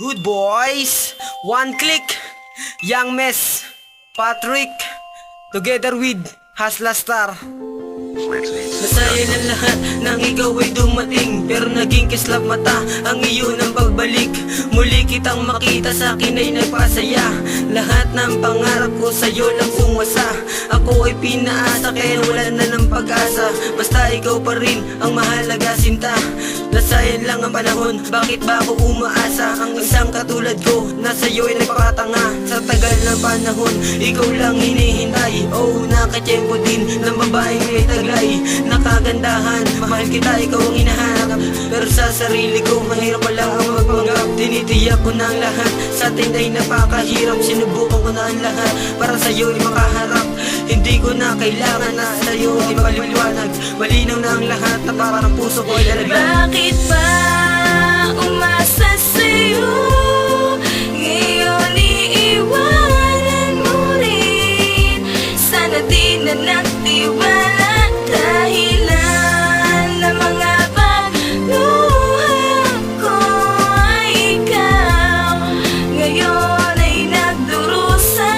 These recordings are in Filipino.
Good boys, one click, Young Mess, Patrick, together with Hasla Star. Masaya na lahat nang ikaw ay dumating, pero naging kislap mata ang iyo ng pagbalik. Muli kitang makita, sa akin ay nagpasaya. Lahat ng pangarap ko sa'yo lang pumasa. Ako ay pinaasa kaya wala na ng pag-asa. Basta ikaw pa rin ang mahalaga, sinta. Nasayang lang ang panahon, bakit ba ako umaasa? Ang isang katulad ko na sa'yo ay nagpapatanga. Sa tagal ng panahon, ikaw lang hinihintay. Oh, nakatiyempo din ng babaeng may taglay na kagandahan. Mahal kita, ikaw ang hinahanap, pero sa sarili ko mahirap pala ang magpanggap. Tinitiyak ko na ang lahat, sa atin ay napakahirap. Sinubukan ko na ang lahat para sa'yo ay makaharap. Hindi ko na kailangan na sa'yo ay maliwanag. Malinaw na ang lahat na parang puso ko ay lalagyan. Bakit ba umasa sa'yo? Ngayon iiwanan mo rin. Sana di na nagtiwala, dahilan ng mga pagluha ko ay ikaw. Ngayon ay nagdurusa,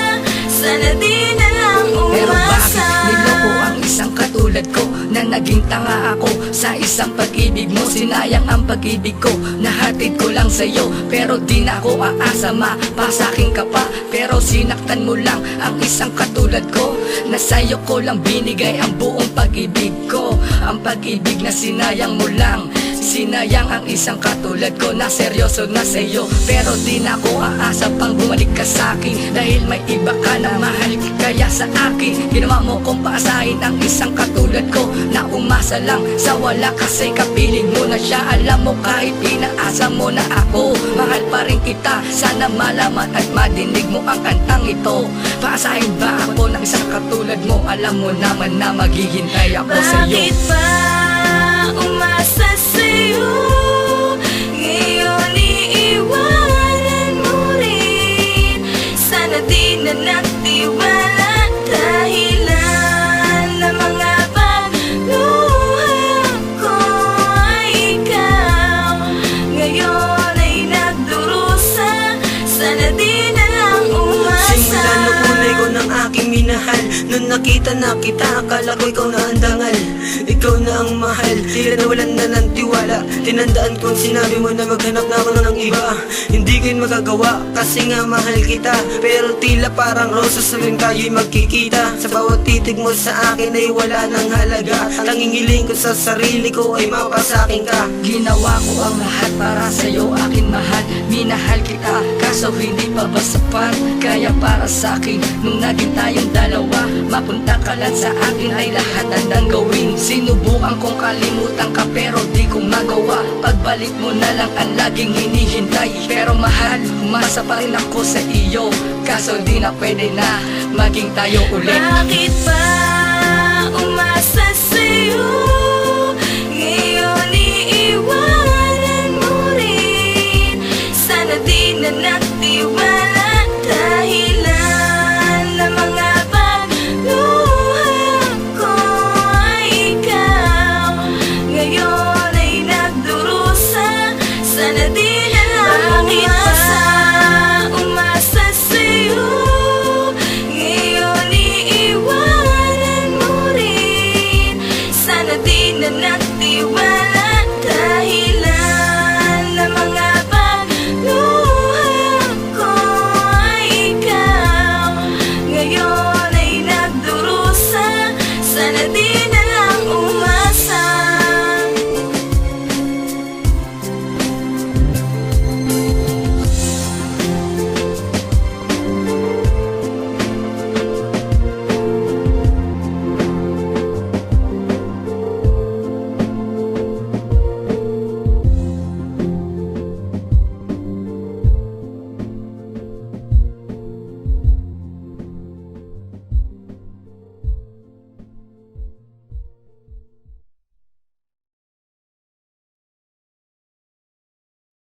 sana di na lang Pero bakit umasa. niloko ang isang katulad ko na naging tanga ako sa isang pag-ibig mo? Sinayang ang pag-ibig ko, nahatid ko lang sa'yo, pero di na ako aasa, mapasakin ka pa. Pero sinaktan mo lang ang isang katulad ko, na sa'yo ko lang binigay ang buong pag-ibig ko. Ang pag-ibig na sinayang mo lang, sinayang ang isang katulad ko na seryoso na sa'yo, pero di na ako aasa pang bumalik ka sa'kin. Dahil may iba ka na mahal, kaya sa akin ginawa mo kong paasahin ang isang katulad ko na umasa lang sa wala, kasi kapiling mo na siya. Alam mo, kahit pinaasa mo na ako, mahal pa rin kita. Sana malaman at madinig mo ang kantang ito. Paasahin ba ako ng isang katulad mo? Alam mo naman na maghihintay ako sa'yo. Bakit ba umasa sa'yo? Ngayon iiwanan mo rin. Sana di na nagtiwala, dahilan ng mga pagluha ko ay ikaw. Ngayon ay nagdurusa, sana di na lang umasa. Simula nung unay ko ng aking minahal, nung nakita na kita, akala ko ikaw na ang dangal. Ikaw na ang mahal, tila nawalan na ng tiwala. Tinandaan kong sinabi mo na maghanap na ako ng iba. Hindi ko yun magagawa, kasi nga mahal kita. Pero tila parang rosas tuwing tayo'y magkikita. Sa bawat titig mo sa akin ay wala ng halaga. Tanging hiling ko sa sarili ko ay mapasakin ka. Ginawa ko ang lahat para sa'yo, aking mahal. Minahal kita, kaso hindi pa ba sapat? Kaya para sa'kin, nung naging tayong dalawa, mapunta ka lang sa akin ay lahat handang gawin. Sinubukan kong kalimutan ka, pero di ko magawa. Pagbalik mo na lang ang laging hinihintay. Pero mahal, umasa pa rin ako sa iyo, kaso di na pwede na maging tayo ulit. Bakit ba umasa sa'yo? Ngayon iiwanan mo rin. Sana di na nagtiwala, dahilan ng mga pagluha ko ay ikaw. Ngayon ay nagdurusa, sana di